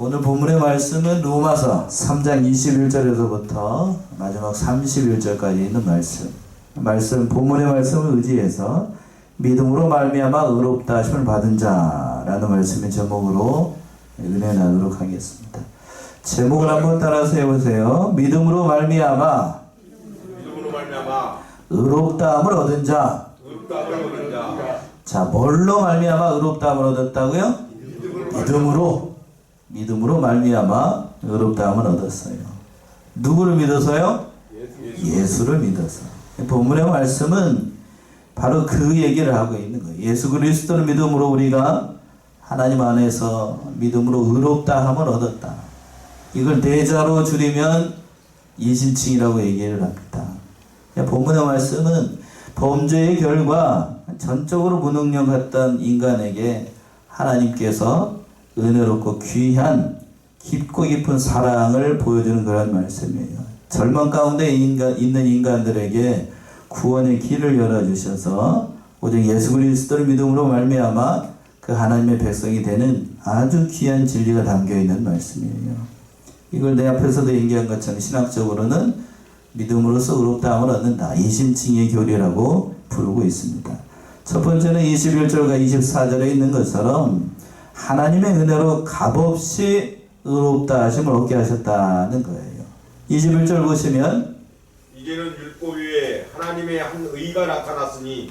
오늘 본문의 말씀은 로마서 3장 21절에서부터 마지막 31절까지 있는 말씀 본문의 말씀을 의지해서 믿음으로 말미암아 의롭다 하심을 받은 자라는 말씀의 제목으로 은혜 나누도록 하겠습니다. 제목을 한번 따라서 해보세요. 믿음으로 말미암아 의롭다함을 얻은 자. 자, 뭘로 말미암아 의롭다함을 얻었다고요? 믿음으로 말미암아 의롭다함을 얻었어요. 누구를 믿어서요? 예수를 믿어서. 본문의 말씀은 바로 그 얘기를 하고 있는 거예요. 예수 그리스도를 믿음으로 우리가 하나님 안에서 믿음으로 의롭다함을 얻었다. 이걸 대자로 줄이면 이신칭이라고 얘기를 합니다. 본문의 말씀은 범죄의 결과 전적으로 무능력 같던 인간에게 하나님께서 은혜롭고 귀한 깊고 깊은 사랑을 보여주는 그런 말씀이에요. 절망 가운데 있는 인간들에게 구원의 길을 열어주셔서 오직 예수 그리스도를 믿음으로 말미암아 그 하나님의 백성이 되는 아주 귀한 진리가 담겨있는 말씀이에요. 이걸 내 앞에서도 얘기한 것처럼 신학적으로는 믿음으로써 의롭다함을 얻는다. 이신칭의 교리라고 부르고 있습니다. 첫 번째는 21절과 24절에 있는 것처럼 하나님의 은혜로 값없이 의롭다 하심을 얻게 하셨다는 거예요. 21절 보시면 이제는 율법 위에 하나님의 한 의가 나타났으니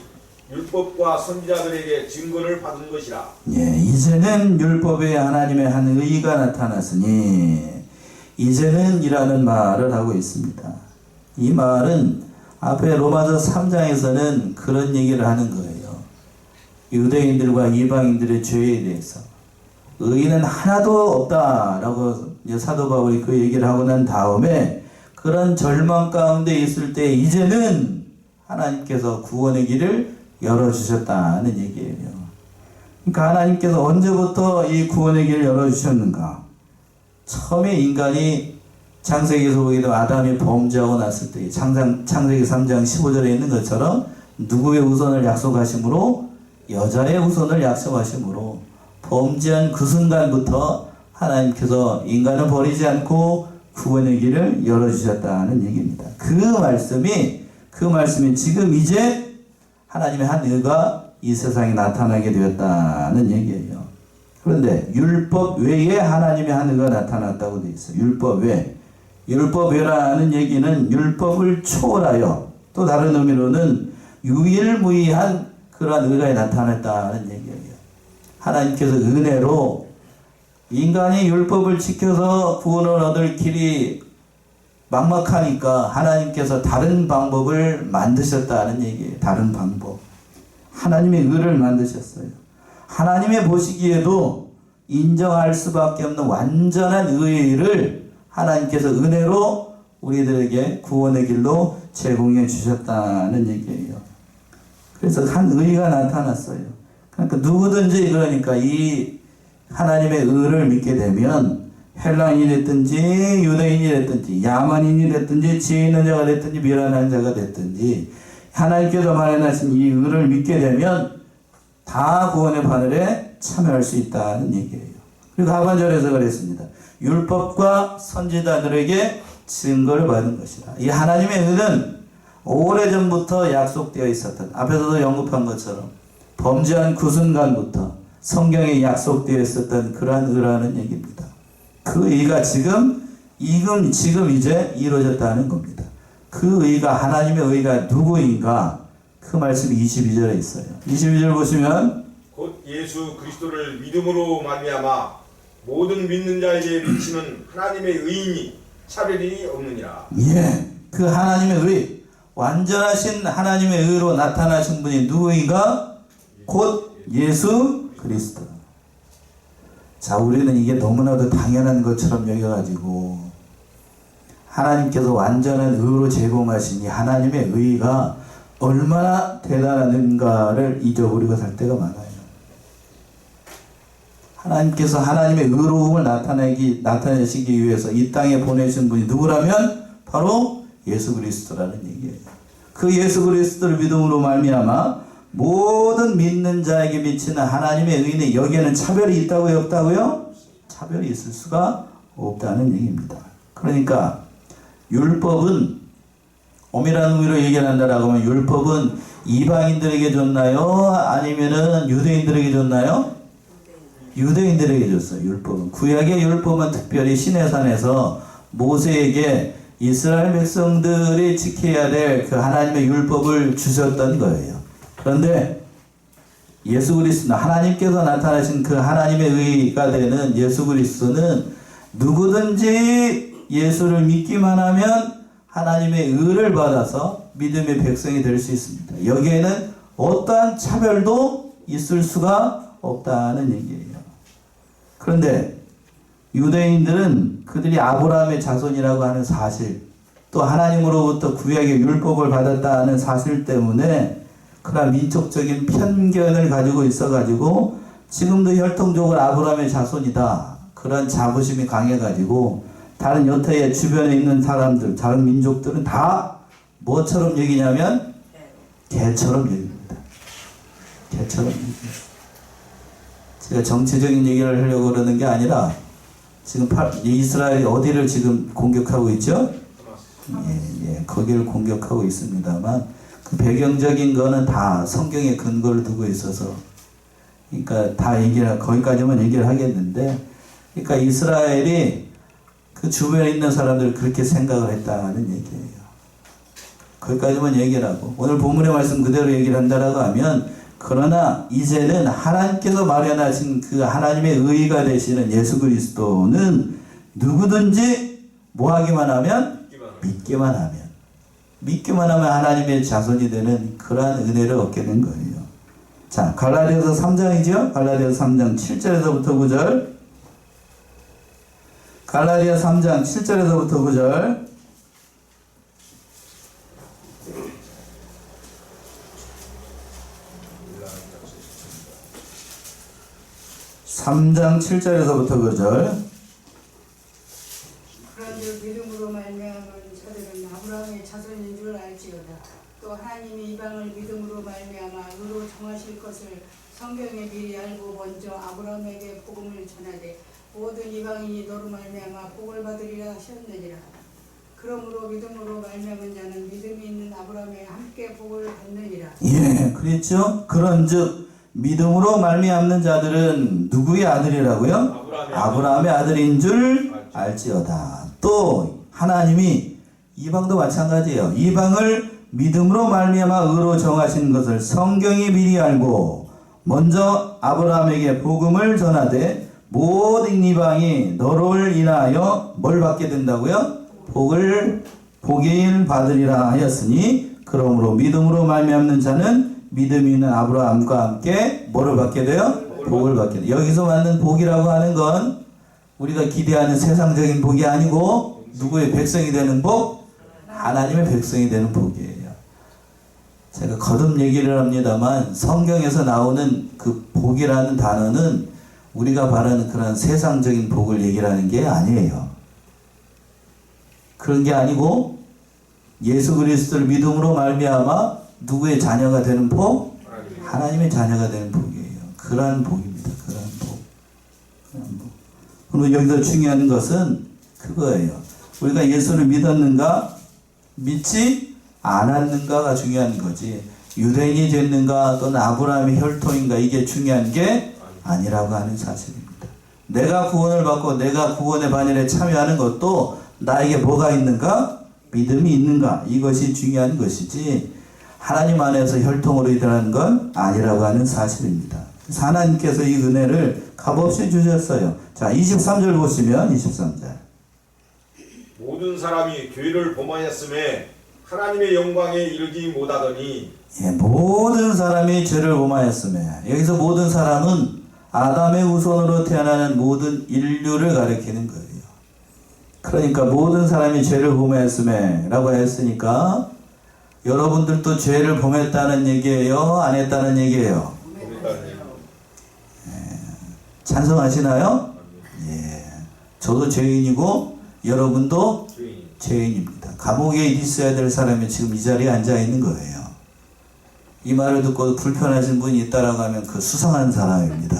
율법과 선지자들에게 증거를 받은 것이라. 예, 이제는 율법에 하나님의 한 의가 나타났으니 이제는 이라는 말을 하고 있습니다. 이 말은 앞에 로마서 3장에서는 그런 얘기를 하는 거예요. 유대인들과 이방인들의 죄에 대해서 의는 하나도 없다라고 사도 바울이 그 얘기를 하고 난 다음에 그런 절망 가운데 있을 때 이제는 하나님께서 구원의 길을 열어주셨다는 얘기예요. 그러니까 하나님께서 언제부터 이 구원의 길을 열어주셨는가? 처음에 인간이 창세기에서 보게 되면 아담이 범죄하고 났을 때 창세기 3장 15절에 있는 것처럼 누구의 후손을 약속하심으로 여자의 후손을 약속하심으로 범죄한 그 순간부터 하나님께서 인간을 버리지 않고 구원의 길을 열어주셨다는 얘기입니다. 그 말씀이 지금 이제 하나님의 한 의가 이 세상에 나타나게 되었다는 얘기예요. 그런데 율법 외에 하나님의 한 의가 나타났다고 되어 있어요. 율법 외라는 얘기는 율법을 초월하여 또 다른 의미로는 유일무이한 그러한 의가 나타났다는 얘기예요. 하나님께서 은혜로 인간이 율법을 지켜서 구원을 얻을 길이 막막하니까 하나님께서 다른 방법을 만드셨다는 얘기예요. 다른 방법. 하나님의 의를 만드셨어요. 하나님의 보시기에도 인정할 수밖에 없는 완전한 의를 하나님께서 은혜로 우리들에게 구원의 길로 제공해 주셨다는 얘기예요. 그래서 한 의가 나타났어요. 그러니까 누구든지 그러니까 이 하나님의 의를 믿게 되면 헬라인이 됐든지 유대인이 됐든지 야만인이 됐든지 지혜 있는 자가 됐든지 미련한 자가 됐든지 하나님께서 마련하신 이 의를 믿게 되면 다 구원의 바늘에 참여할 수 있다는 얘기예요. 그리고 하반절에서 그랬습니다. 율법과 선지자들에게 증거를 받은 것이다. 이 하나님의 의는 오래전부터 약속되어 있었던 앞에서도 언급한 것처럼 범죄한 그 순간부터 성경에 약속되어 있었던 그러한 의라는 얘기입니다. 그 의가 지금 이제 이루어졌다는 겁니다. 그 의가 하나님의 의가 누구인가? 그 말씀이 22절에 있어요. 22절 보시면 곧 예수 그리스도를 믿음으로 말미암아 모든 믿는 자에게 미치는 하나님의 의인이 차별이 없느니라. 예, 그 하나님의 의 완전하신 하나님의 의로 나타나신 분이 누구인가? 곧 예수 그리스도. 자, 우리는 이게 너무나도 당연한 것처럼 여겨가지고 하나님께서 완전한 의로 제공하신 이 하나님의 의가 얼마나 대단한가를 잊어버리고 살 때가 많아요. 하나님께서 하나님의 의로움을 나타내시기 위해서 이 땅에 보내신 분이 누구라면 바로 예수 그리스도라는 얘기예요. 그 예수 그리스도를 믿음으로 말미암아 모든 믿는 자에게 미치는 하나님의 의는 여기에는 차별이 있다고요, 없다고요? 차별이 있을 수가 없다는 얘기입니다. 그러니까 율법은 엄밀한 의미로 얘기한다라고 하면 율법은 이방인들에게 줬나요? 아니면은 유대인들에게 줬나요? 유대인들에게 줬어요. 율법은. 구약의 율법은 특별히 시내산에서 모세에게 이스라엘 백성들이 지켜야 될 그 하나님의 율법을 주셨던 거예요. 그런데 예수 그리스도 하나님께서 나타나신 그 하나님의 의가 되는 예수 그리스도는 누구든지 예수를 믿기만 하면 하나님의 의를 받아서 믿음의 백성이 될 수 있습니다. 여기에는 어떠한 차별도 있을 수가 없다는 얘기예요. 그런데 유대인들은 그들이 아브라함의 자손이라고 하는 사실, 또 하나님으로부터 구약의 율법을 받았다는 사실 때문에 그런 민족적인 편견을 가지고 있어가지고 지금도 혈통적으로 아브라함의 자손이다, 그런 자부심이 강해가지고 다른 여태의 주변에 있는 사람들, 다른 민족들은 다 뭐처럼 여기냐면 개처럼 여깁니다. 개처럼 여깁니다. 제가 정치적인 얘기를 하려고 그러는 게 아니라 지금 이스라엘이 어디를 지금 공격하고 있죠? 거기를 공격하고 있습니다만 그 배경적인 거는 다 성경에 근거를 두고 있어서, 그러니까 다 거기까지만 얘기를 하겠는데, 그러니까 이스라엘이 그 주변에 있는 사람들을 그렇게 생각을 했다는 얘기예요. 거기까지만 얘기를 하고, 오늘 본문의 말씀 그대로 얘기를 한다라고 하면, 그러나 이제는 하나님께서 마련하신 그 하나님의 의가 되시는 예수 그리스도는 누구든지 뭐 하기만 하면? 믿기만 하면 하나님의 자손이 되는 그러한 은혜를 얻게 된 거예요. 자, 갈라디아서 3장이죠? 갈라디아서 3장 7절에서부터 9절. 갈라디아 3장 7절에서부터 9절. (3장 7절에서부터 9절) 그런즉 믿음으로 말미암은 자들은 아브라함의 자손인 줄 알지어다. 또 하나님이 이방을 믿음으로 말미암아 의로 정하실 것을 성경에 미리 알고 먼저 아브라함에게 복음을 전하되 모든 이방인이 너로 말미암아 복을 받으리라 하셨느니라. 그러므로 믿음으로 말미암은 자는 믿음이 있는 아브라함에 함께 복을 받느니라. 예, 그랬죠. 그런즉 믿음으로 말미암는 자들은 누구의 아들이라고요? 아브라함의 아들인 줄 알지어다. 또 하나님이 이방도 마찬가지예요. 이방을 믿음으로 말미암아 의로 정하신 것을 성경이 미리 알고 먼저 아브라함에게 복음을 전하되 모든 이방이 너를 인하여 뭘 받게 된다고요? 복을 받으리라 하였으니 그러므로 믿음으로 말미암는 자는 믿음이 있는 아브라함과 함께 뭐를 받게 돼요? 복을 받게 돼요. 여기서 받는 복이라고 하는 건 우리가 기대하는 세상적인 복이 아니고 누구의 백성이 되는 복? 하나님의 백성이 되는 복이에요. 제가 거듭 얘기를 합니다만 성경에서 나오는 그 복이라는 단어는 우리가 바라는 그런 세상적인 복을 얘기를 하는 게 아니에요. 그런 게 아니고 예수 그리스도를 믿음으로 말미암아 누구의 자녀가 되는 복? 하나님의 자녀가 되는 복이에요. 그러한 복입니다. 그러한 복. 그리고 여기서 중요한 것은 그거예요. 우리가 예수를 믿었는가? 믿지 않았는가가 중요한 거지. 유대인이 됐는가 또는 아브라함의 혈통인가 이게 중요한 게 아니라고 하는 사실입니다. 내가 구원을 받고 내가 구원의 반열에 참여하는 것도 나에게 뭐가 있는가? 믿음이 있는가? 이것이 중요한 것이지 하나님 안에서 혈통으로 일어나는 건 아니라고 하는 사실입니다. 하나님께서 이 은혜를 값없이 주셨어요. 자, 23절 보시면 23절. 모든 사람이 죄를 범하였음에 하나님의 영광에 이르지 못하더니 모든 사람이 죄를 범하였음에 여기서 모든 사람은 아담의 후손으로 태어나는 모든 인류를 가리키는 거예요. 그러니까 모든 사람이 죄를 범하였음에 라고 했으니까 여러분들도 죄를 범했다는 얘기예요? 안 했다는 얘기예요? 찬성하시나요? 예. 저도 죄인이고 여러분도 죄인입니다. 감옥에 있어야 될 사람이 지금 이 자리에 앉아 있는 거예요. 이 말을 듣고 불편하신 분이 있다라고 하면 그 수상한 사람입니다.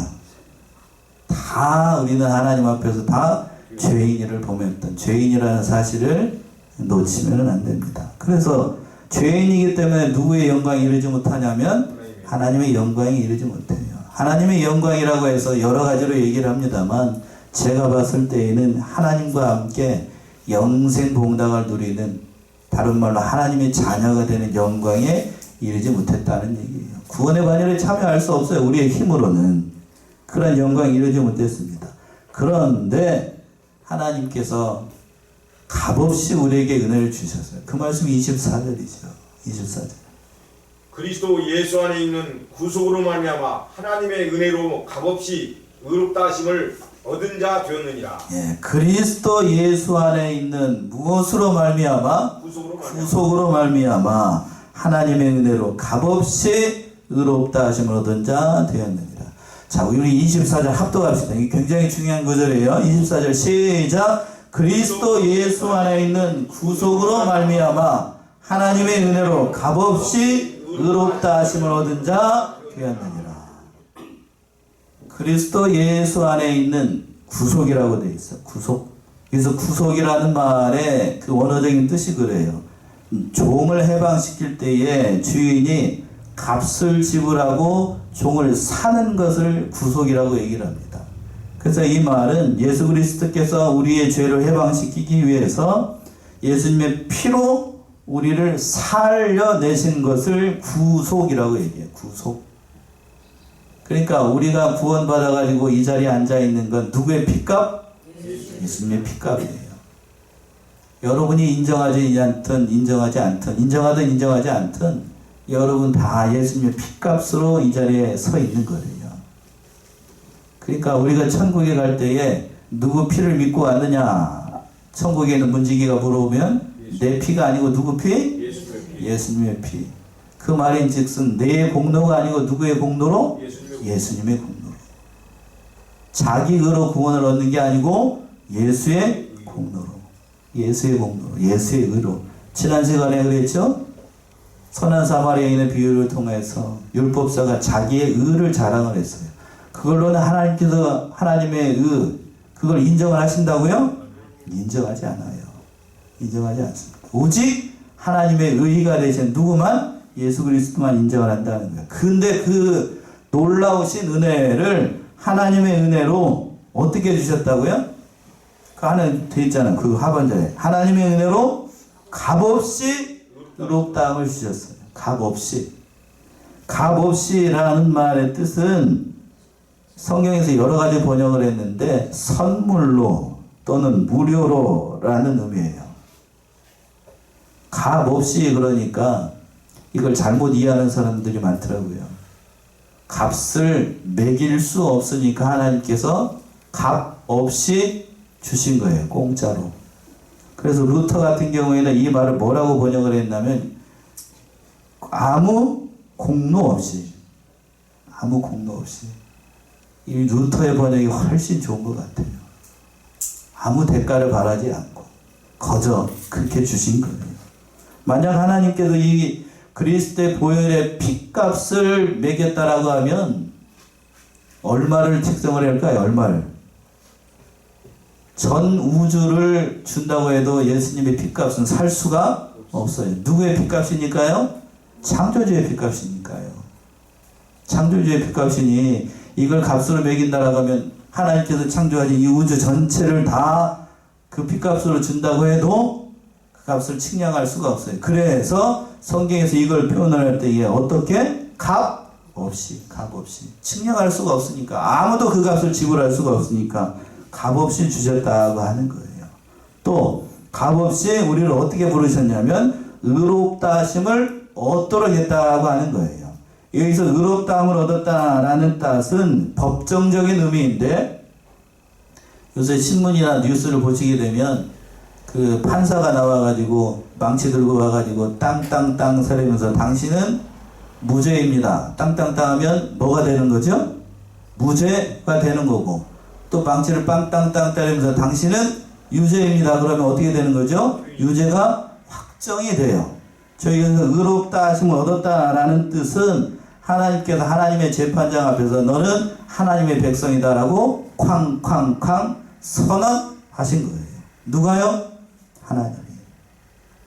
다 다 우리는 하나님 앞에서 다 죄인을 범했던 죄인이라는 사실을 놓치면 안 됩니다. 그래서 죄인이기 때문에 누구의 영광에 이르지 못하냐면 하나님의 영광에 이르지 못해요. 하나님의 영광이라고 해서 여러 가지로 얘기를 합니다만 제가 봤을 때에는 하나님과 함께 영생 봉당을 누리는, 다른 말로 하나님의 자녀가 되는 영광에 이르지 못했다는 얘기예요. 구원의 반열에 참여할 수 없어요. 우리의 힘으로는 그런 영광에 이르지 못했습니다. 그런데 하나님께서 값없이 우리에게 은혜를 주셨어요. 그 말씀이 24절이죠. 24절. 그리스도 예수 안에 있는 구속으로 말미암아 하나님의 은혜로 값없이 의롭다 하심을 얻은 자 되었느니라. 예, 그리스도 예수 안에 있는 무엇으로 말미암아? 구속으로 말미암아 하나님의 은혜로 값없이 의롭다 하심을 얻은 자 되었느니라. 자, 우리 24절 합독합시다. 이게 굉장히 중요한 구절이에요. 24절 시작. 그리스도 예수 안에 있는 구속으로 말미암아 하나님의 은혜로 값없이 의롭다 하심을 얻은 자 되었느니라. 그리스도 예수 안에 있는 구속이라고 되어 있어. 구속. 그래서 구속이라는 말의 그 원어적인 뜻이 그래요. 종을 해방시킬 때에 주인이 값을 지불하고 종을 사는 것을 구속이라고 얘기를 합니다. 그래서 이 말은 예수 그리스도께서 우리의 죄를 해방시키기 위해서 예수님의 피로 우리를 살려내신 것을 구속이라고 얘기해요. 구속. 그러니까 우리가 구원받아가지고 이 자리에 앉아있는 건 누구의 피값? 예수님의 피값이에요. 여러분이 인정하지 않든 인정하지 않든 인정하든 인정하지 않든 여러분 다 예수님의 피값으로 이 자리에 서 있는 거예요. 그러니까 우리가 천국에 갈 때에 누구 피를 믿고 왔느냐, 천국에 있는 문지기가 물어보면 내 피가 아니고 누구 피? 예수님의 피. 그 말인즉슨 내 공로가 아니고 누구의 공로로? 예수님의 공로로. 자기 의로 구원을 얻는 게 아니고 예수의 공로로. 예수의 공로로. 예수의 의로. 지난 시간에 그랬죠? 선한 사마리아인의 비유를 통해서 율법사가 자기의 의를 자랑을 했어요. 그걸로는 하나님께서 하나님의 의, 그걸 인정을 하신다고요? 인정하지 않아요. 인정하지 않습니다. 오직 하나님의 의가 되신 누구만? 예수 그리스도만 인정을 한다는 거예요. 근데 그 놀라우신 은혜를 하나님의 은혜로 어떻게 주셨다고요? 그 안에 돼 있잖아요. 그 하반절에. 하나님의 은혜로 값없이 의롭다함을 주셨어요. 값없이. 값없이라는 말의 뜻은 성경에서 여러 가지 번역을 했는데 선물로 또는 무료로라는 의미예요. 값없이 그러니까 이걸 잘못 이해하는 사람들이 많더라고요. 값을 매길 수 없으니까 하나님께서 값 없이 주신 거예요. 공짜로. 그래서 루터 같은 경우에는 이 말을 뭐라고 번역을 했냐면 아무 공로 없이. 아무 공로 없이. 이 루터의 번역이 훨씬 좋은 것 같아요. 아무 대가를 바라지 않고 거저 그렇게 주신 거예요. 만약 하나님께서 이 그리스도의 보혈의 핏값을 매겼다라고 하면 얼마를 책정을 할까요? 얼마를? 전 우주를 준다고 해도 예수님의 핏값은 살 수가 없어요. 누구의 핏값이니까요? 창조주의 핏값이니까요. 창조주의 핏값이니 이걸 값으로 매긴다라고 하면 하나님께서 창조하신 이 우주 전체를 다 그 핏값으로 준다고 해도 그 값을 측량할 수가 없어요. 그래서 성경에서 이걸 표현을 할 때에 어떻게? 값 없이, 값 없이. 측량할 수가 없으니까. 아무도 그 값을 지불할 수가 없으니까 값 없이 주셨다고 하는 거예요. 또 값 없이 우리를 어떻게 부르셨냐면 의롭다 하심을 얻도록 했다고 하는 거예요. 여기서 의롭다함을 얻었다라는 뜻은 법정적인 의미인데 요새 신문이나 뉴스를 보시게 되면 그 판사가 나와가지고 망치 들고 와가지고 땅땅땅 서리면서 당신은 무죄입니다. 땅땅땅 하면 뭐가 되는 거죠? 무죄가 되는 거고 또 망치를 빵땅땅 때리면서 당신은 유죄입니다. 그러면 어떻게 되는 거죠? 유죄가 확정이 돼요. 저희가 의롭다 하심을 얻었다라는 뜻은 하나님께서 하나님의 재판장 앞에서 너는 하나님의 백성이다라고 쾅쾅쾅 선언하신 거예요. 누가요? 하나님이.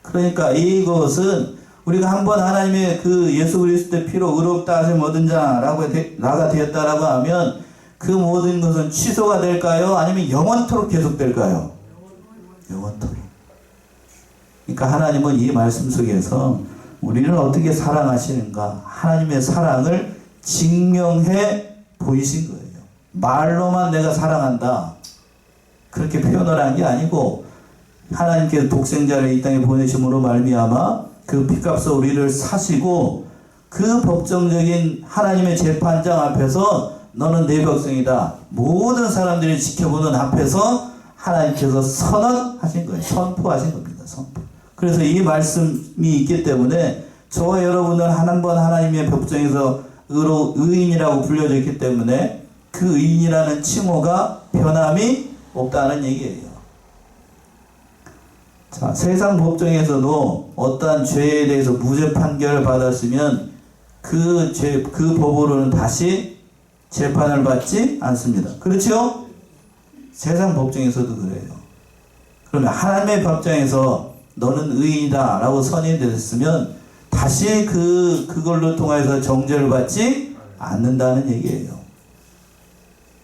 그러니까 이것은 우리가 한번 하나님의 그 예수 그리스도의 피로 의롭다 하심 얻은 자라고 나가 되었다라고 하면 그 모든 것은 취소가 될까요? 아니면 영원토록 계속될까요? 영원토록. 그러니까 하나님은 이 말씀 속에서 우리를 어떻게 사랑하시는가, 하나님의 사랑을 증명해 보이신 거예요. 말로만 내가 사랑한다 그렇게 표현을 한 게 아니고, 하나님께서 독생자를 이 땅에 보내심으로 말미암아 그 핏값을 우리를 사시고 그 법정적인 하나님의 재판장 앞에서 너는 내 백성이다, 모든 사람들이 지켜보는 앞에서 하나님께서 선언하신 거예요. 선포하신 겁니다. 선포. 그래서 이 말씀이 있기 때문에 저와 여러분은 한 번 하나님의 법정에서 의인이라고 불려졌기 때문에 그 의인이라는 칭호가 변함이 없다는 얘기예요. 자, 세상 법정에서도 어떠한 죄에 대해서 무죄 판결을 받았으면 그 법으로는 다시 재판을 받지 않습니다. 그렇죠? 세상 법정에서도 그래요. 그러면 하나님의 법정에서 너는 의인이다 라고 선언됐으면 다시 그걸로 통해서 정죄를 받지 않는다는 얘기예요.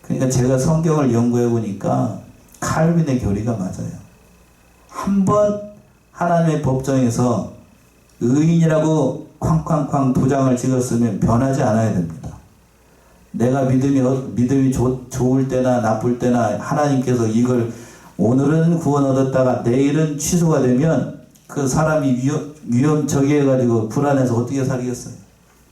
그러니까 제가 성경을 연구해 보니까 칼빈의 교리가 맞아요. 한번 하나님의 법정에서 의인이라고 쾅쾅쾅 도장을 찍었으면 변하지 않아야 됩니다. 내가 믿음이 좋을 때나 나쁠 때나 하나님께서 이걸 오늘은 구원 얻었다가 내일은 취소가 되면 그 사람이 위험적이해가지고 불안해서 어떻게 살겠어요?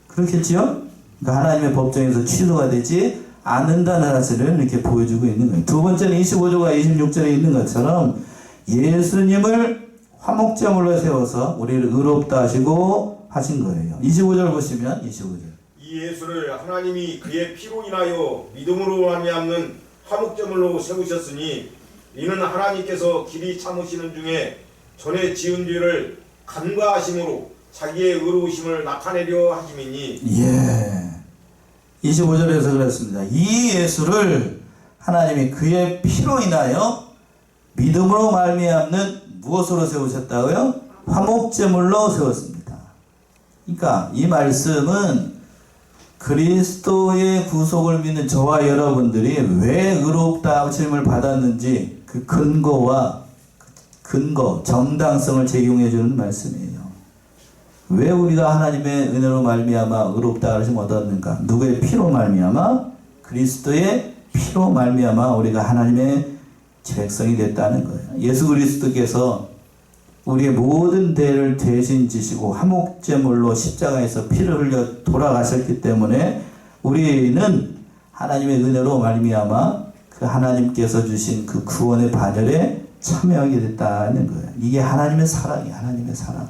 그렇겠지요? 그러니까 하나님의 법정에서 취소가 되지 않는다는 사실을 이렇게 보여주고 있는 거예요. 두 번째는 25절과 26절에 있는 것처럼 예수님을 화목제물로 세워서 우리를 의롭다 하시고 하신 거예요. 25절 보시면 25절. 이 예수를 하나님이 그의 피로 인하여 믿음으로 말미암는 화목제물로 세우셨으니 이는 하나님께서 길이 참으시는 중에 전에 지은 죄를 간과하심으로 자기의 의로우심을 나타내려 하심이니. 예. 25절에서 그랬습니다. 이 예수를 하나님이 그의 피로 인하여 믿음으로 말미암는 무엇으로 세우셨다고요? 화목제물로 세웠습니다. 그러니까 이 말씀은 그리스도의 구속을 믿는 저와 여러분들이 왜 의롭다 하심을 받았는지 그 정당성을 제공해 주는 말씀이에요. 왜 우리가 하나님의 은혜로 말미암아 의롭다 하심을 얻었는가? 누구의 피로 말미암아? 그리스도의 피로 말미암아 우리가 하나님의 백성이 됐다는 거예요. 예수 그리스도께서 우리의 모든 죄를 대신 지시고 화목제물로 십자가에서 피를 흘려 돌아가셨기 때문에 우리는 하나님의 은혜로 말미암아 그 하나님께서 주신 그 구원의 반열에 참여하게 됐다는 거예요. 이게 하나님의 사랑이에요. 하나님의 사랑.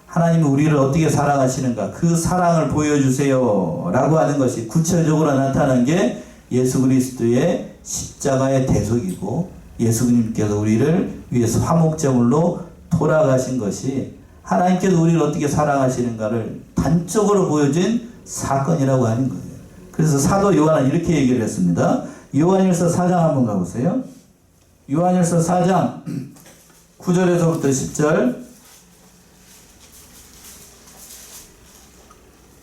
하나님이 우리를 어떻게 사랑하시는가, 그 사랑을 보여주세요 라고 하는 것이 구체적으로 나타난 게 예수 그리스도의 십자가의 대속이고, 예수님께서 우리를 위해서 화목제물로 돌아가신 것이 하나님께서 우리를 어떻게 사랑하시는가를 단적으로 보여준 사건이라고 하는 거예요. 그래서 사도 요한은 이렇게 얘기를 했습니다. 요한일서 4장 한번 가보세요. 요한일서 4장 9절에서부터 10절.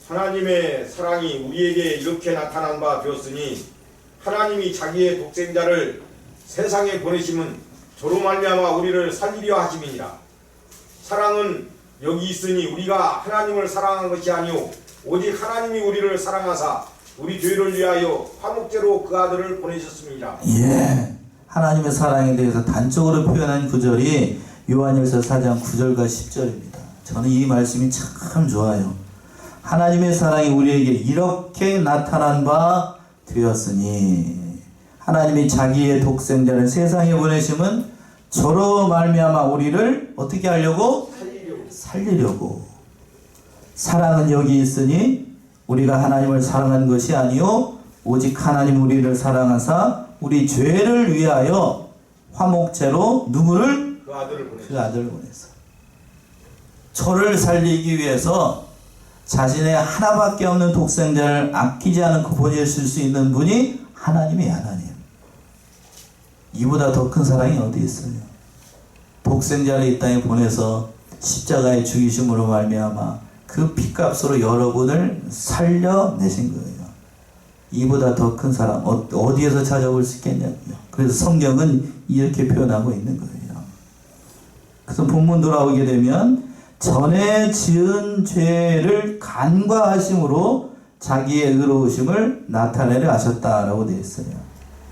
하나님의 사랑이 우리에게 이렇게 나타난 바 되었으니 하나님이 자기의 독생자를 세상에 보내심은 저로 말미암아 우리를 살리려 하심이니라. 사랑은 여기 있으니 우리가 하나님을 사랑한 것이 아니오 오직 하나님이 우리를 사랑하사 우리 죄를 위하여 화목제로 그 아들을 보내셨습니다. 예, 하나님의 사랑에 대해서 단적으로 표현한 구절이 요한일서 4장 9절과 10절입니다. 저는 이 말씀이 참 좋아요. 하나님의 사랑이 우리에게 이렇게 나타난 바 되었으니 하나님이 자기의 독생자를 세상에 보내심은 저로 말미암아 우리를 어떻게 하려고? 살리려고. 사랑은 여기 있으니 우리가 하나님을 사랑한 것이 아니요 오직 하나님 우리를 사랑하사 우리 죄를 위하여 화목제로 누구를? 그 아들을 보내서 저를 살리기 위해서 자신의 하나밖에 없는 독생자를 아끼지 않고 보내실 수 있는 분이 하나님이에요. 하나님. 이보다 더 큰 사랑이 어디 있어요? 독생자를 이 땅에 보내서 십자가에 죽이심으로 말미암아 그 피값으로 여러분을 살려내신 거예요. 이보다 더 큰 사랑 어디에서 찾아볼 수 있겠냐고요. 그래서 성경은 이렇게 표현하고 있는 거예요. 그래서 본문 돌아오게 되면 전에 지은 죄를 간과하심으로 자기의 의로우심을 나타내려 하셨다라고 되어 있어요.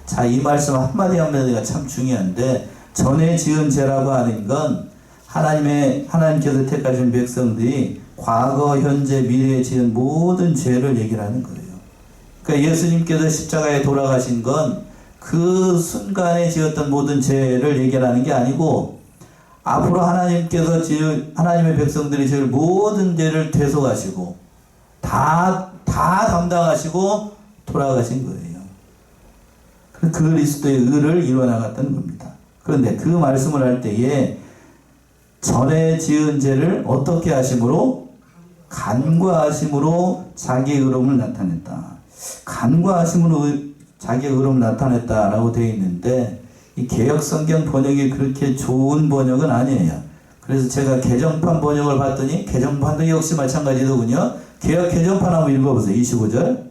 자, 이 말씀 한마디 한마디가 참 중요한데, 전에 지은 죄라고 하는 건 하나님께서 택하신 백성들이 과거, 현재, 미래에 지은 모든 죄를 얘기를 하는 거예요. 그러니까 예수님께서 십자가에 돌아가신 건 그 순간에 지었던 모든 죄를 얘기하는 게 아니고, 앞으로 하나님의 백성들이 지을 모든 죄를 대속하시고 다 담당하시고 돌아가신 거예요. 그 그리스도의 의를 이루어나갔다는 겁니다. 그런데 그 말씀을 할 때에 전에 지은 죄를 어떻게 하심으로? 간과하심으로 자기의 의로움을 나타냈다. 간과하심으로 자기의 의로움을 나타냈다라고 되어 있는데, 이 개역성경 번역이 그렇게 좋은 번역은 아니에요. 그래서 제가 개정판 번역을 봤더니, 개정판도 역시 마찬가지더군요. 개정판 한번 읽어보세요. 25절.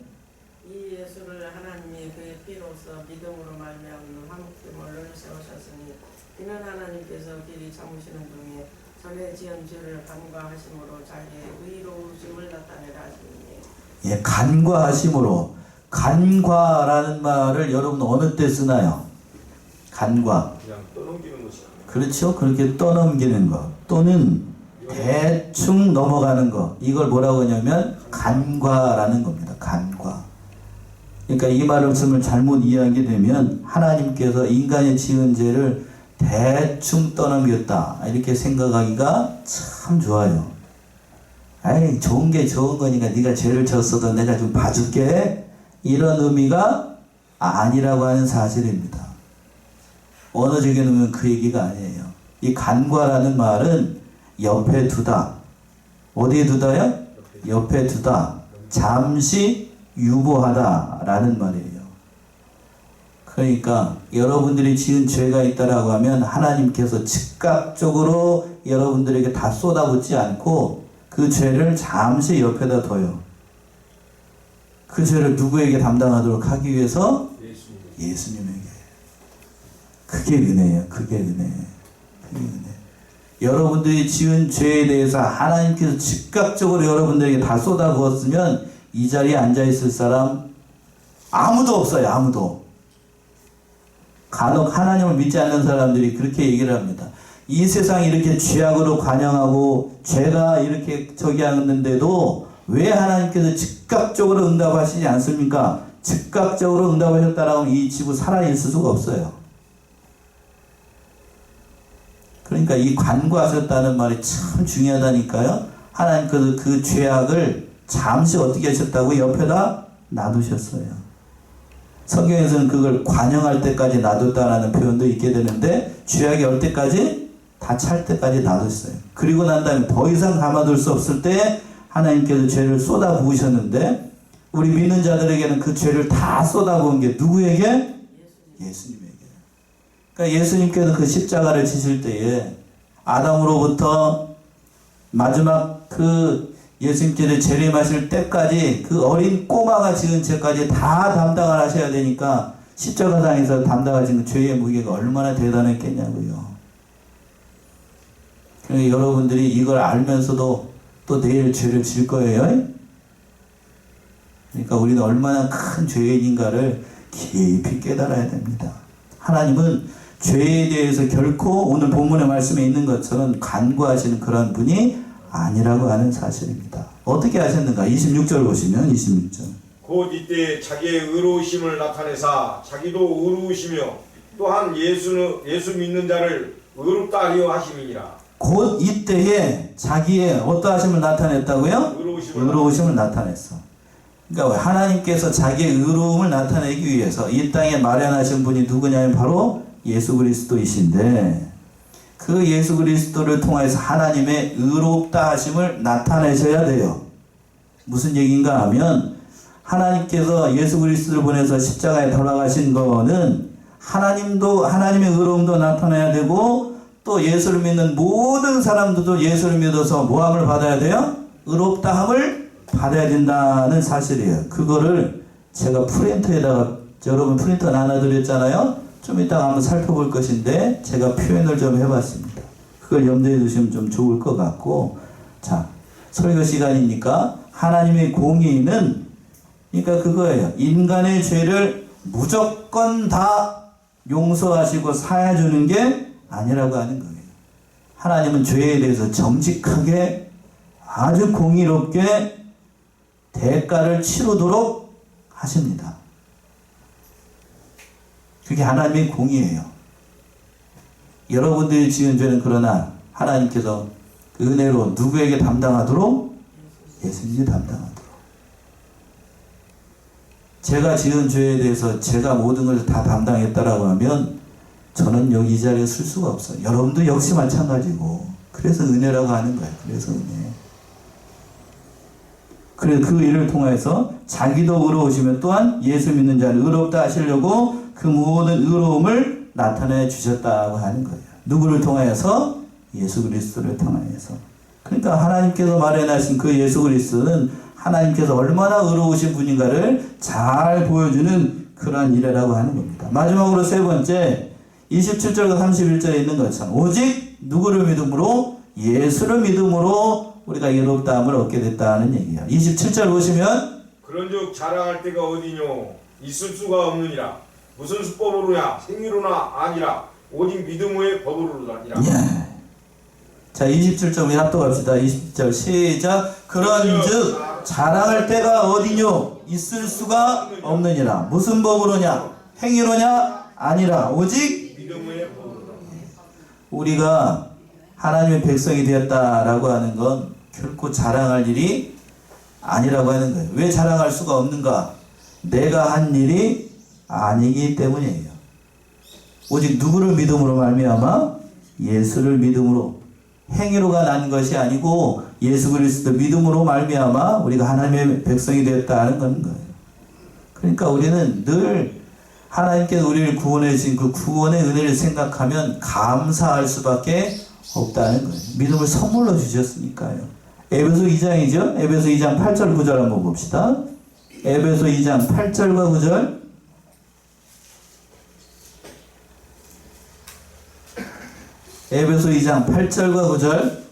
이 예수를 하나님이 그의 피로써 믿음으로 말미암는 화목제물을 세우셨으니 이는 하나님께서 길이 참으시는 중에 전에 지은 죄를 간과하심으로 자기의 의로우심을 나타내라 하시니. 예, 간과하심으로. 간과라는 말을 여러분 어느 때 쓰나요? 간과. 그냥 떠넘기는 것이. 그렇죠. 그렇게 떠넘기는 것 또는 대충 넘어가는 것, 이걸 뭐라고 하냐면 간과라는 겁니다. 간과. 그러니까 이 말씀을 잘못 이해하게 되면 하나님께서 인간의 지은 죄를 대충 떠넘겼다 이렇게 생각하기가 참 좋아요. 아이, 좋은 게 좋은 거니까 네가 죄를 졌어도 내가 좀 봐줄게, 이런 의미가 아니라고 하는 사실입니다. 언어적인 의미는 그 얘기가 아니에요. 이 간과라는 말은 옆에 두다. 어디에 두다요? 옆에 두다. 잠시 유보하다 라는 말이에요. 그러니까 여러분들이 지은 죄가 있다라고 하면 하나님께서 즉각적으로 여러분들에게 다 쏟아붓지 않고 그 죄를 잠시 옆에다 둬요. 그 죄를 누구에게 담당하도록 하기 위해서? 예수님에게. 그게 은혜예요. 그게 은혜. 여러분들이 지은 죄에 대해서 하나님께서 즉각적으로 여러분들에게 다 쏟아부었으면 이 자리에 앉아있을 사람 아무도 없어요. 아무도. 간혹 하나님을 믿지 않는 사람들이 그렇게 얘기를 합니다. 이 세상이 이렇게 죄악으로 관영하고 죄가 이렇게 저기 하는데도 왜 하나님께서 즉각적으로 응답하시지 않습니까? 즉각적으로 응답하셨다라고 하면 이 지구 살아있을 수가 없어요. 그러니까 이 간과하셨다는 말이 참 중요하다니까요. 하나님께서 그 죄악을 잠시 어떻게 하셨다고? 옆에다 놔두셨어요. 성경에서는 그걸 관영할 때까지 놔뒀다라는 표현도 있게 되는데, 죄악이 올 때까지 다 찰 때까지 놔뒀어요. 그리고 난 다음에 더 이상 담아둘 수 없을 때 하나님께서 죄를 쏟아 부으셨는데, 우리 믿는 자들에게는 그 죄를 다 쏟아 부은 게 누구에게? 예수님에게. 그러니까 예수님께서 그 십자가를 지실 때에 아담으로부터 마지막 그 예수님께서 재림하실 때까지 그 어린 꼬마가 지은 죄까지 다 담당을 하셔야 되니까 십자가상에서 담당하신 그 죄의 무게가 얼마나 대단했겠냐고요. 그러니까 여러분들이 이걸 알면서도 또 내일 죄를 질 거예요. 그러니까 우리는 얼마나 큰 죄인인가를 깊이 깨달아야 됩니다. 하나님은 죄에 대해서 결코 오늘 본문의 말씀에 있는 것처럼 간과하시는 그런 분이 아니라고 하는 사실입니다. 어떻게 하셨는가? 26절 보시면 26절. 곧 이때 자기의 의로우심을 나타내사 자기도 의로우시며 또한 예수 믿는 자를 의롭다 하려 하심이니라. 곧 이때에 자기의 어떠하심을 나타냈다고요? 의로우심을 나타냈어. 그러니까 하나님께서 자기의 의로움을 나타내기 위해서 이 땅에 마련하신 분이 누구냐면 바로 예수 그리스도이신데, 그 예수 그리스도를 통해서 하나님의 의롭다 하심을 나타내셔야 돼요. 무슨 얘기인가 하면 하나님께서 예수 그리스도를 보내서 십자가에 돌아가신 거는 하나님의 의로움도 나타나야 되고 또 예수를 믿는 모든 사람들도 예수를 믿어서 모함을 받아야 돼요? 의롭다함을 받아야 된다는 사실이에요. 그거를 제가 프린터에다가 여러분 프린터 나눠드렸잖아요. 좀 이따가 한번 살펴볼 것인데 제가 표현을 좀 해봤습니다. 그걸 염두에 두시면 좀 좋을 것 같고, 자, 설교 시간이니까 하나님의 공의는 그러니까 그거예요. 인간의 죄를 무조건 다 용서하시고 사해주는 게 아니라고 하는 거예요. 하나님은 죄에 대해서 정직하게 아주 공의롭게 대가를 치르도록 하십니다. 그게 하나님의 공의예요. 여러분들이 지은 죄는 그러나 하나님께서 그 은혜로 누구에게 담당하도록? 예수님이 담당하도록. 제가 지은 죄에 대해서 제가 모든 걸 다 담당했다라고 하면 저는 여기 이 자리에 쓸 수가 없어요. 여러분도 역시 마찬가지고. 그래서 은혜라고 하는 거예요. 그래서 은혜. 그래서 그 일을 통해서 자기도 의로우시면 또한 예수 믿는 자를 의롭다 하시려고 그 모든 의로움을 나타내 주셨다고 하는 거예요. 누구를 통하여서? 예수 그리스도를 통하여서. 그러니까 하나님께서 마련하신 그 예수 그리스도는 하나님께서 얼마나 의로우신 분인가를 잘 보여주는 그러한 일이라고 하는 겁니다. 마지막으로 세 번째, 27절과 31절에 있는 것처럼 오직 누구를 믿음으로? 예수를 믿음으로 우리가 의롭다함을 얻게 됐다는 얘기예요. 27절 보시면 그런즉 자랑할 데가 어디뇨? 있을 수가 없느니라. 무슨 수법으로냐? 행위로나 아니라 오직 믿음의 법으로니라. 예. 자, 27절 우리 합독합시다. 20절 시작. 그런즉 자랑할 데가 어디뇨? 있을 수가 없느니라. 무슨 법으로냐? 행위로냐? 아니라 오직 믿음의 법으로라. 우리가 하나님의 백성이 되었다라고 하는 건 결코 자랑할 일이 아니라고 하는 거예요. 왜 자랑할 수가 없는가? 내가 한 일이 아니기 때문이에요. 오직 누구를 믿음으로 말미암아? 예수를 믿음으로. 행위로가 난 것이 아니고 예수 그리스도 믿음으로 말미암아 우리가 하나님의 백성이 되었다는 거예요. 그러니까 우리는 늘 하나님께서 우리를 구원해 주신 그 구원의 은혜를 생각하면 감사할 수밖에 없다는 거예요. 믿음을 선물로 주셨으니까요. 에베소 2장이죠. 에베소 2장 8절 9절 한번 봅시다. 에베소 2장 8절과 9절. 에베소 2장 8절과 9절.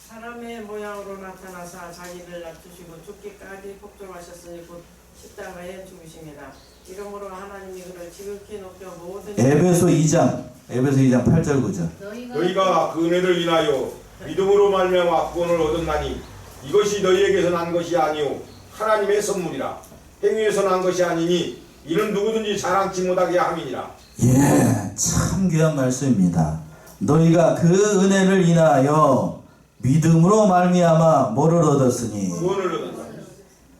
사람의 모양으로 나타나사 자기를 낮추시고 죽기까지 복종하셨으니 곧 십자가에 죽으십니다. 이러므로 하나님이 그를 지극히 높여 모든 에베소 2장 8절 9절. 너희가 그 은혜를 인하여 믿음으로 말미암아 구원을 얻었나니 이것이 너희에게서 난 것이 아니요 하나님의 선물이라. 행위에서 난 것이 아니니 이는 누구든지 자랑치 못하게 함이니라. 예, 참 귀한 말씀입니다. 너희가 그 은혜를 인하여 믿음으로 말미암아 뭐를 얻었으니 구원을 얻었나니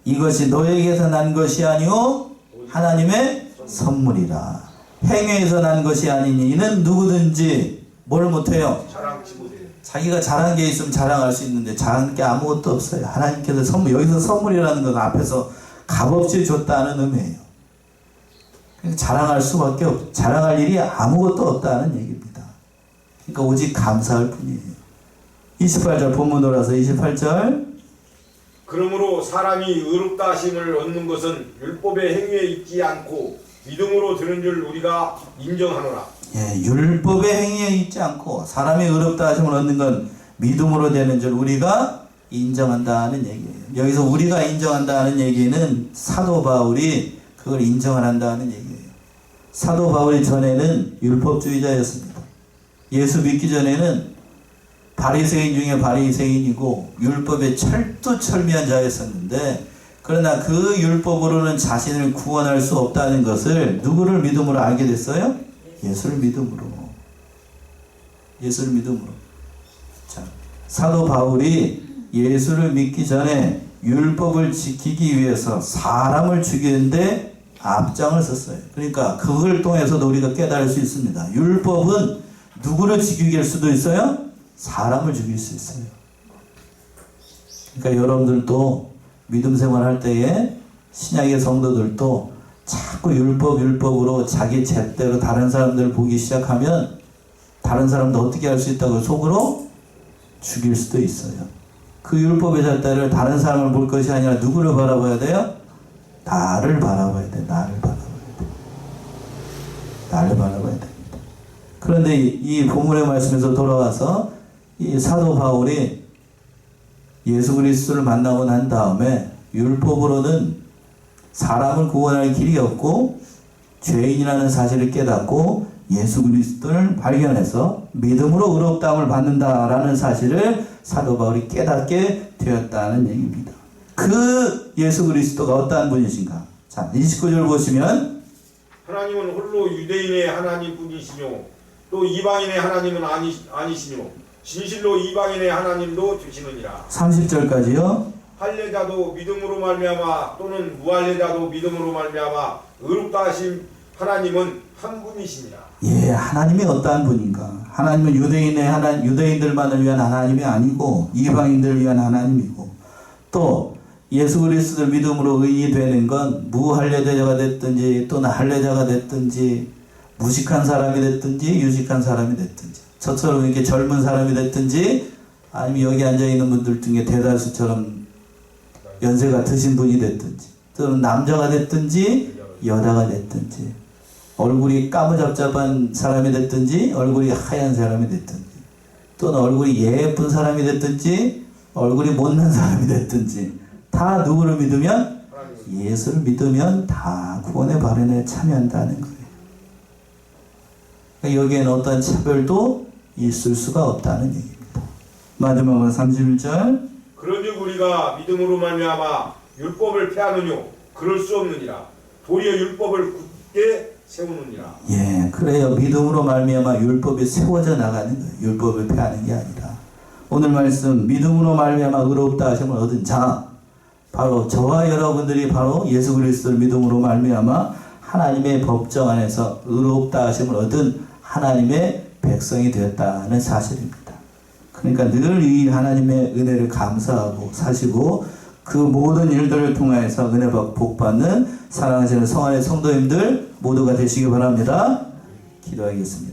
이것이 너희에게서 난 것이 아니오 하나님의 선물이라. 행위에서 난 것이 아니니 이는 누구든지 뭘 못해요? 자랑치 못해. 자기가 잘한 게 있으면 자랑할 수 있는데 잘한 게 아무것도 없어요. 하나님께서 선물, 여기서 선물이라는 건 앞에서 값없이 줬다는 의미예요. 그러니까 자랑할 수밖에 자랑할 일이 아무것도 없다는 얘기입니다. 그러니까 오직 감사할 뿐이에요. 28절 본문 돌아서 28절. 그러므로 사람이 의롭다 하심을 얻는 것은 율법의 행위에 있지 않고 믿음으로 되는 줄 우리가 인정하노라. 예, 율법의 행위에 있지 않고 사람이 의롭다 하심을 얻는 건 믿음으로 되는 줄 우리가 인정한다는 얘기예요. 여기서 우리가 인정한다는 얘기는 사도 바울이 그걸 인정을 한다는 얘기예요. 사도 바울이 전에는 율법주의자였습니다. 예수 믿기 전에는 바리새인 중에 바리새인이고 율법에 철두철미한 자였었는데, 그러나 그 율법으로는 자신을 구원할 수 없다는 것을 누구를 믿음으로 알게 됐어요? 예수를 믿음으로. 예수를 믿음으로. 자, 사도 바울이 예수를 믿기 전에 율법을 지키기 위해서 사람을 죽이는데 앞장을 섰어요. 그러니까 그걸 통해서도 우리가 깨달을 수 있습니다. 율법은 누구를 죽이게 할 수도 있어요? 사람을 죽일 수 있어요. 그러니까 여러분들도 믿음 생활할 때에 신약의 성도들도 자꾸 율법으로 자기 잣대로 다른 사람들 보기 시작하면 다른 사람도 어떻게 할 수 있다고 속으로 죽일 수도 있어요. 그 율법의 잣대를 다른 사람을 볼 것이 아니라 누구를 바라봐야 돼요? 나를 바라봐야 돼. 나를 바라봐야 됩니다. 그런데 이 본문의 말씀에서 돌아와서 이 사도 바울이 예수 그리스도를 만나고 난 다음에 율법으로는 사람을 구원할 길이 없고 죄인이라는 사실을 깨닫고 예수 그리스도를 발견해서 믿음으로 의롭다함을 받는다라는 사실을 사도 바울이 깨닫게 되었다는 얘기입니다. 그 예수 그리스도가 어떠한 분이신가? 자, 29절 보시면 하나님은 홀로 유대인의 하나님뿐이시뇨 또 이방인의 하나님은 아니시뇨 진실로 이방인의 하나님도 되시느니라. 30절까지요. 할례자도 믿음으로 말미암아 또는 무할례자도 믿음으로 말미암아 의롭다 하신 하나님은 한 분이시니라. 예, 하나님이 어떠한 분인가? 하나님은 유대인들만을 위한 하나님이 아니고 이방인들을 위한 하나님이고, 또 예수 그리스도를 믿음으로 의인이 되는 건 무할례자가 됐든지 또는 할례자가 됐든지 무식한 사람이 됐든지 유식한 사람이 됐든지 저처럼 이렇게 젊은 사람이 됐든지 아니면 여기 앉아있는 분들 중에 대다수처럼 연세가 드신 분이 됐든지 또는 남자가 됐든지 여자가 됐든지 얼굴이 까무잡잡한 사람이 됐든지 얼굴이 하얀 사람이 됐든지 또는 얼굴이 예쁜 사람이 됐든지 얼굴이 못난 사람이 됐든지 다 누구를 믿으면? 예수를 믿으면 다 구원의 발현에 참여한다는 거예요. 그러니까 여기에는 어떤 차별도 있을 수가 없다는 얘기입니다. 마지막으로 31절 그런즉 우리가 믿음으로 말미암아 율법을 폐하느뇨 그럴 수 없느니라. 도리어 율법을 굳게 세우느니라. 예, 그래요. 믿음으로 말미암아 율법이 세워져 나가는 거예요. 율법을 폐하는 게 아니라. 오늘 말씀 믿음으로 말미암아 의롭다 하심을 얻은 자, 바로 저와 여러분들이 바로 예수 그리스도를 믿음으로 말미암아 하나님의 법정 안에서 의롭다 하심을 얻은 하나님의 백성이 되었다는 사실입니다. 그러니까 늘 이 하나님의 은혜를 감사하고 사시고 그 모든 일들을 통하여서 은혜 받고 복 받는 사랑하시는 성안의 성도님들 모두가 되시기 바랍니다. 기도하겠습니다.